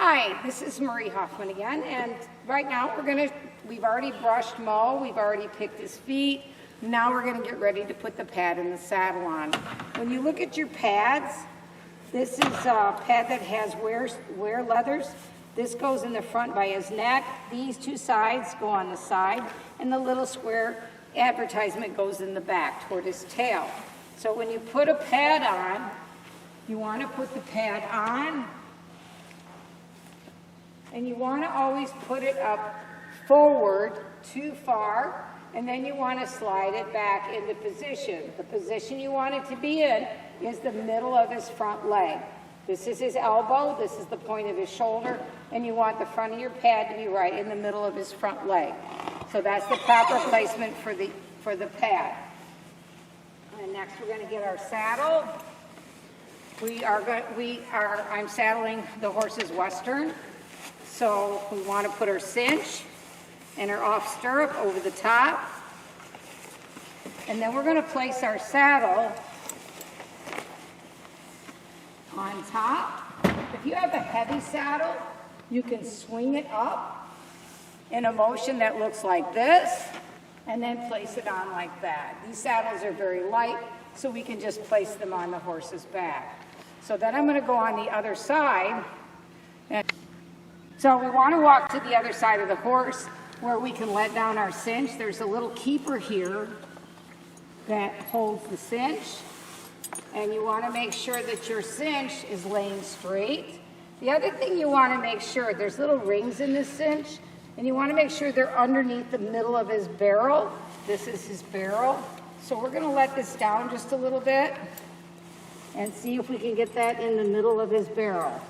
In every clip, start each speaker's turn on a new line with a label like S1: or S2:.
S1: Hi, this is Marie Hoffman again, and right now we've already brushed Mo, we've already picked his feet. Now we're gonna get ready to put the pad in the saddle on. When you look at your pads, this is a pad that has wear leathers. This goes in the front by his neck. These two sides go on the side, and the little square advertisement goes in the back toward his tail. So when you put a pad on, you want to put the pad on, and you want to always put it up forward too far, and then you want to slide it back into position. The position you want it to be in is the middle of his front leg. This is his elbow, this is the point of his shoulder, and you want the front of your pad to be right in the middle of his front leg. So that's the proper placement for the pad. And next we're going to get our saddle. I'm saddling the horse's Western. So we want to put our cinch and our off stirrup over the top. And then we're going to place our saddle on top. If you have a heavy saddle, you can swing it up in a motion that looks like this, and then place it on like that. These saddles are very light, so we can just place them on the horse's back. So then I'm going to go on the other side. So we want to walk to the other side of the horse where we can let down our cinch. There's a little keeper here that holds the cinch. And you want to make sure that your cinch is laying straight. The other thing you want to make sure, there's little rings in this cinch, and you want to make sure they're underneath the middle of his barrel. This is his barrel. So we're going to let this down just a little bit and see if we can get that in the middle of his barrel.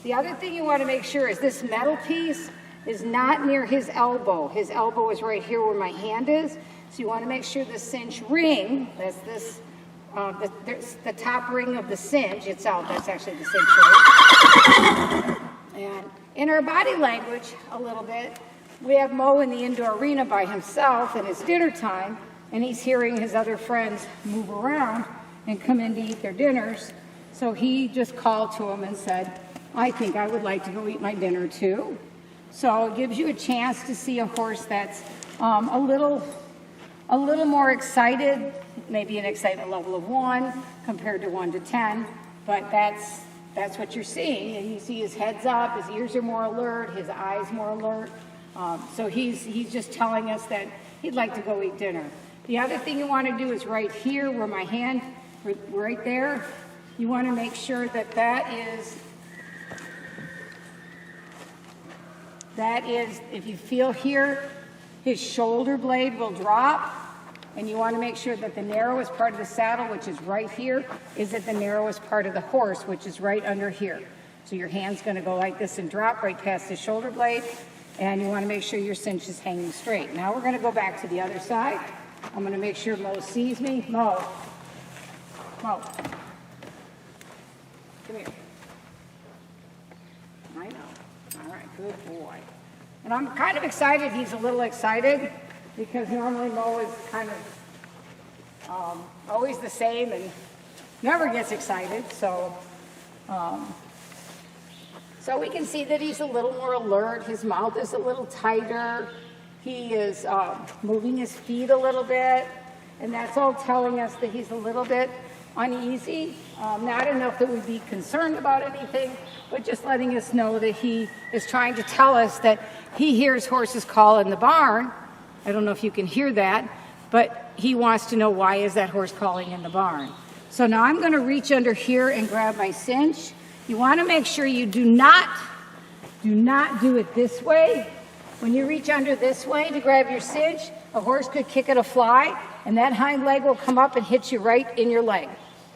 S1: The other thing you want to make sure is this metal piece is not near his elbow. His elbow is right here where my hand is. So you want to make sure the cinch ring, that's this, the top ring of the cinch, it's out, that's actually the cinch ring. And in our body language a little bit, we have Mo in the indoor arena by himself and it's dinner time, and he's hearing his other friends move around and come in to eat their dinners. So he just called to him and said, I think I would like to go eat my dinner too. So it gives you a chance to see a horse that's a little more excited, maybe an excitement level of 1 compared to 1 to 10, but that's what you're seeing. And you see his head's up, his ears are more alert, his eyes more alert. So he's just telling us that he'd like to go eat dinner. The other thing you want to do is right here where my hand, right there, you want to make sure that that is, if you feel here, his shoulder blade will drop, and you want to make sure that the narrowest part of the saddle, which is right here, is at the narrowest part of the horse, which is right under here. So your hand's going to go like this and drop right past the shoulder blade, and you want to make sure your cinch is hanging straight. Now we're going to go back to the other side. I'm going to make sure Mo sees me. Mo. Come here. I know. All right, good boy. And I'm kind of excited. He's a little excited because normally Mo is kind of always the same and never gets excited. So, so we can see that he's a little more alert. His mouth is a little tighter. He is moving his feet a little bit, and that's all telling us that he's a little bit uneasy. Not enough that we'd be concerned about anything, but just letting us know that he is trying to tell us that he hears horses call in the barn. I don't know if you can hear that, but he wants to know why is that horse calling in the barn. So now I'm going to reach under here and grab my cinch. You want to make sure you do not do it this way. When you reach under this way to grab your cinch, a horse could kick at a fly, and that hind leg will come up and hit you right in your leg.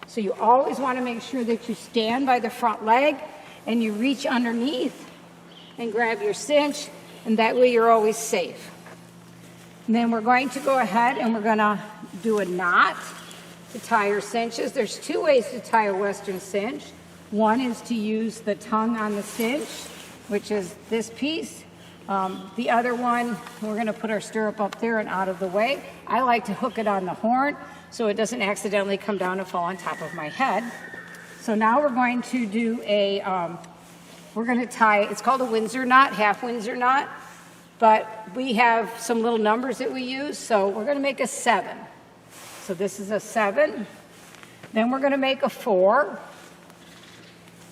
S1: So you always want to make sure that you stand by the front leg and you reach underneath and grab your cinch, and that way you're always safe. And then we're going to go ahead and we're going to do a knot to tie your cinches. There's 2 ways to tie a Western cinch. One is to use the tongue on the cinch, which is this piece. The other one, we're going to put our stirrup up there and out of the way. I like to hook it on the horn so it doesn't accidentally come down and fall on top of my head. So now we're going to do we're going to tie, it's called a Windsor knot, half Windsor knot, but we have some little numbers that we use, so we're going to make a 7. So this is a 7, then we're going to make a 4,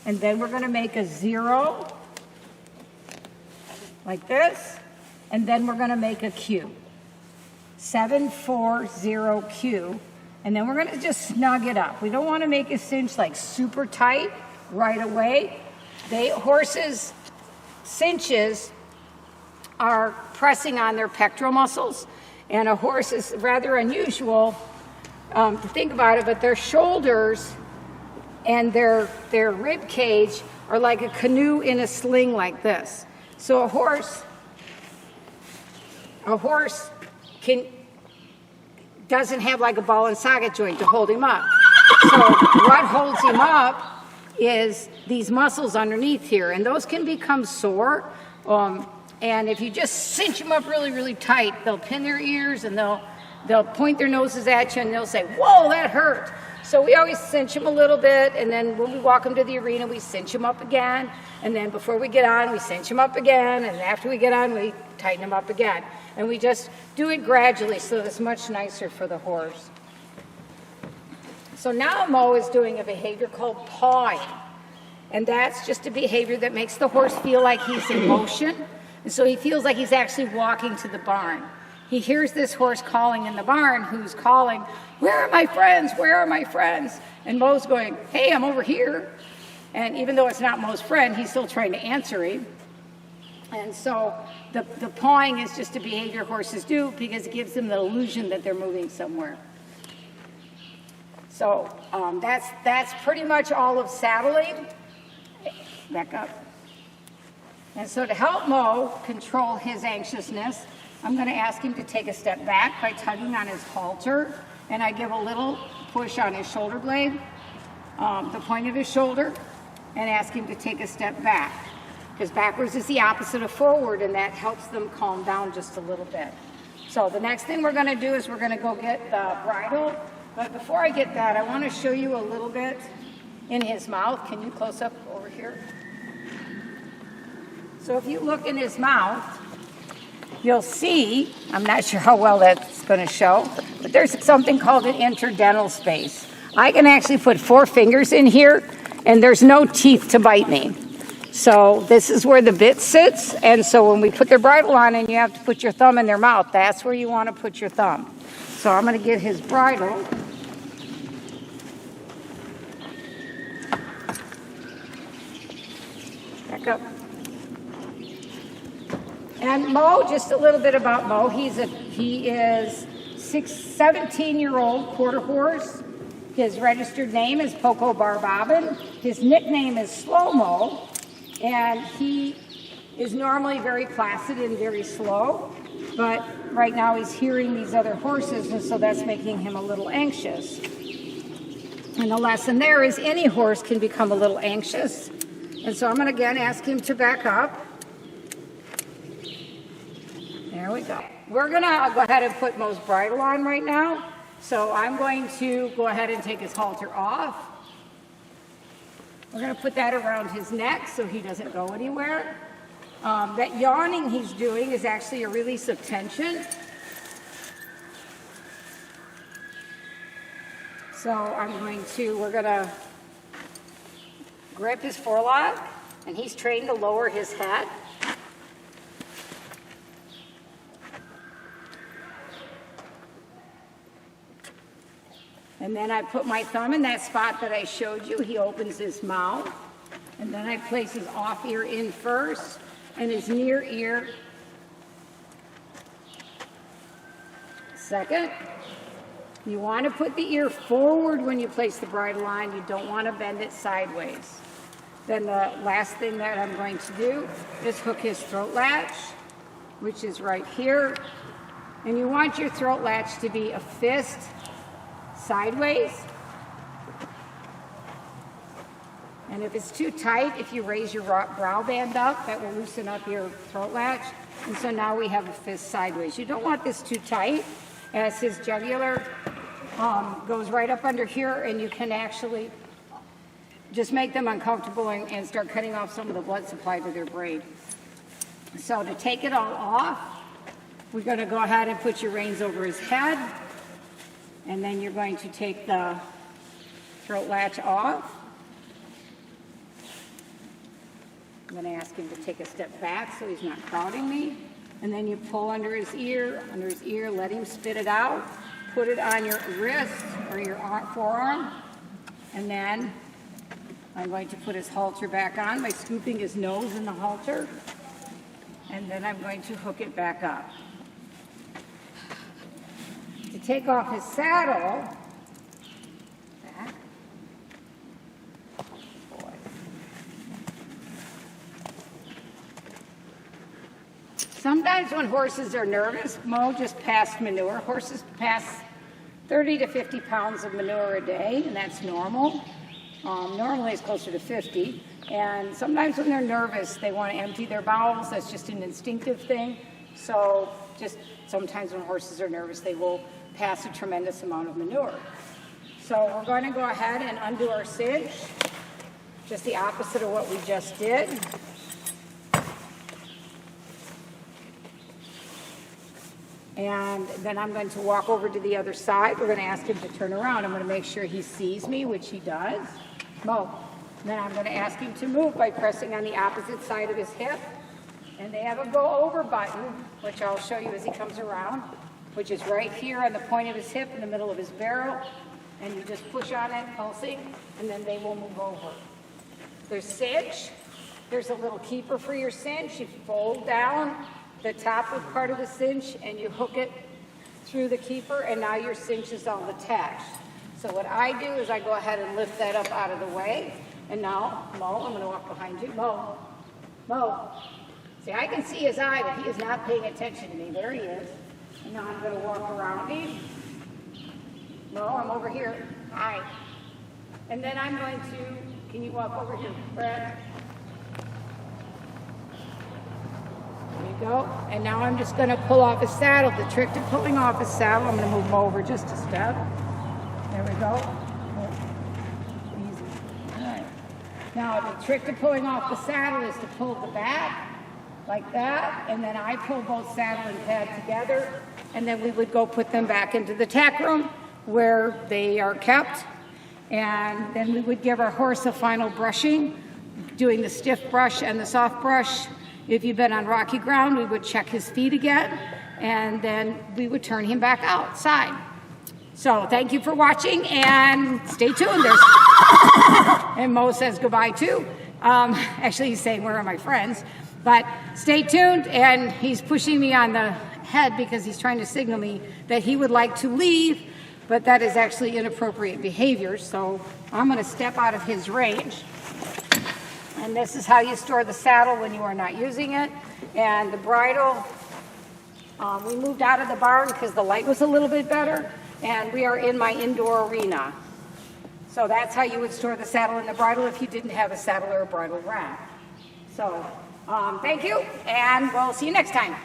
S1: and then we're going to make a 0, like this, and then we're going to make a Q. 7, 4, 0, Q, and then we're going to just snug it up. We don't want to make a cinch like super tight right away. Horses' cinches are pressing on their pectoral muscles, and a horse is rather unusual to think about it, but their shoulders and their rib cage are like a canoe in a sling like this. So a horse doesn't have like a ball and socket joint to hold him up. So what holds him up is these muscles underneath here, and those can become sore. And if you just cinch them up really, really tight, they'll pin their ears and they'll point their noses at you and they'll say, "Whoa, that hurt." So we always cinch them a little bit, and then when we walk them to the arena, we cinch them up again. And then before we get on, we cinch them up again. And after we get on, we tighten them up again. And we just do it gradually so it's much nicer for the horse. So now Mo is doing a behavior called pawing. And that's just a behavior that makes the horse feel like he's in motion. And so he feels like he's actually walking to the barn. He hears this horse calling in the barn, who's calling, "Where are my friends? Where are my friends?" And Mo's going, "Hey, I'm over here." And even though it's not Mo's friend, he's still trying to answer him. And so the pawing is just a behavior horses do because it gives them the illusion that they're moving somewhere. So that's pretty much all of saddling. Back up. And so to help Mo control his anxiousness, I'm going to ask him to take a step back by tugging on his halter, and I give a little push on his shoulder blade, the point of his shoulder, and ask him to take a step back, because backwards is the opposite of forward, and that helps them calm down just a little bit. So the next thing we're going to do is we're going to go get the bridle, but before I get that, I want to show you a little bit in his mouth. Can you close up over here? So if you look in his mouth, you'll see, I'm not sure how well that's going to show, but there's something called an interdental space. I can actually put 4 fingers in here, and there's no teeth to bite me. So this is where the bit sits, and so when we put their bridle on and you have to put your thumb in their mouth, that's where you want to put your thumb. So I'm going to get his bridle. Back up. And Mo, just a little bit about Mo. He is 17-year-old quarter horse. His registered name is Poco Barbobbin. His nickname is Slow Mo, and he is normally very placid and very slow. But right now he's hearing these other horses, and so that's making him a little anxious. And the lesson there is any horse can become a little anxious. And so I'm going to again ask him to back up. There we go. We're going to go ahead and put Mo's bridle on right now. So I'm going to go ahead and take his halter off. We're going to put that around his neck so he doesn't go anywhere. That yawning he's doing is actually a release of tension. So we're going to grip his forelock, and he's trained to lower his head. And then I put my thumb in that spot that I showed you. He opens his mouth. And then I place his off ear in first and his near ear second. You want to put the ear forward when you place the bridle on. You don't want to bend it sideways. Then the last thing that I'm going to do is hook his throat latch, which is right here. And you want your throat latch to be a fist sideways. And if it's too tight, if you raise your brow band up, that will loosen up your throat latch. And so now we have a fist sideways. You don't want this too tight, as his jugular goes right up under here, and you can actually just make them uncomfortable and start cutting off some of the blood supply to their braid. So to take it all off, we're going to go ahead and put your reins over his head, and then you're going to take the throat latch off. I'm going to ask him to take a step back so he's not crowding me. And then you pull under his ear, let him spit it out, put it on your wrist or your forearm, and then I'm going to put his halter back on by scooping his nose in the halter, and then I'm going to hook it back up. To take off his saddle, sometimes when horses are nervous, Mo just passed manure. Horses pass 30 to 50 pounds of manure a day, and that's normal. Normally it's closer to 50. And sometimes when they're nervous, they want to empty their bowels. That's just an instinctive thing. So just sometimes when horses are nervous, they will pass a tremendous amount of manure. So we're going to go ahead and undo our cinch, just the opposite of what we just did. And then I'm going to walk over to the other side. We're going to ask him to turn around. I'm going to make sure he sees me, which he does. Mo. Then I'm going to ask him to move by pressing on the opposite side of his hip. And they have a go over button, which I'll show you as he comes around, which is right here on the point of his hip in the middle of his barrel. And you just push on it, pulsing, and then they will move over. There's cinch. There's a little keeper for your cinch. You fold down the top of part of the cinch and you hook it through the keeper, and now your cinch is all attached. So what I do is I go ahead and lift that up out of the way, and now, Mo, I'm going to walk behind you. Mo. See, I can see his eye, but he is not paying attention to me. There he is. And now I'm going to walk around him. Mo, I'm over here. Hi. And then I'm going to, can you walk over here, Brad? There you go. And now I'm just going to pull off his saddle. The trick to pulling off his saddle, I'm going to move him over just a step. There we go. Easy. All right. Now the trick to pulling off the saddle is to pull the back like that, and then I pull both saddle and pad together, and then we would go put them back into the tack room where they are kept, and then we would give our horse a final brushing, doing the stiff brush and the soft brush. If you've been on rocky ground, we would check his feet again, and then we would turn him back outside. So thank you for watching, and stay tuned. And Mo says goodbye too. Actually, he's saying, where are my friends? But stay tuned, and he's pushing me on the head because he's trying to signal me that he would like to leave, but that is actually inappropriate behavior. So I'm going to step out of his range. And this is how you store the saddle when you are not using it. And the bridle, we moved out of the barn because the light was a little bit better, and we are in my indoor arena. So that's how you would store the saddle and the bridle if you didn't have a saddle or a bridle rack. So thank you, and we'll see you next time.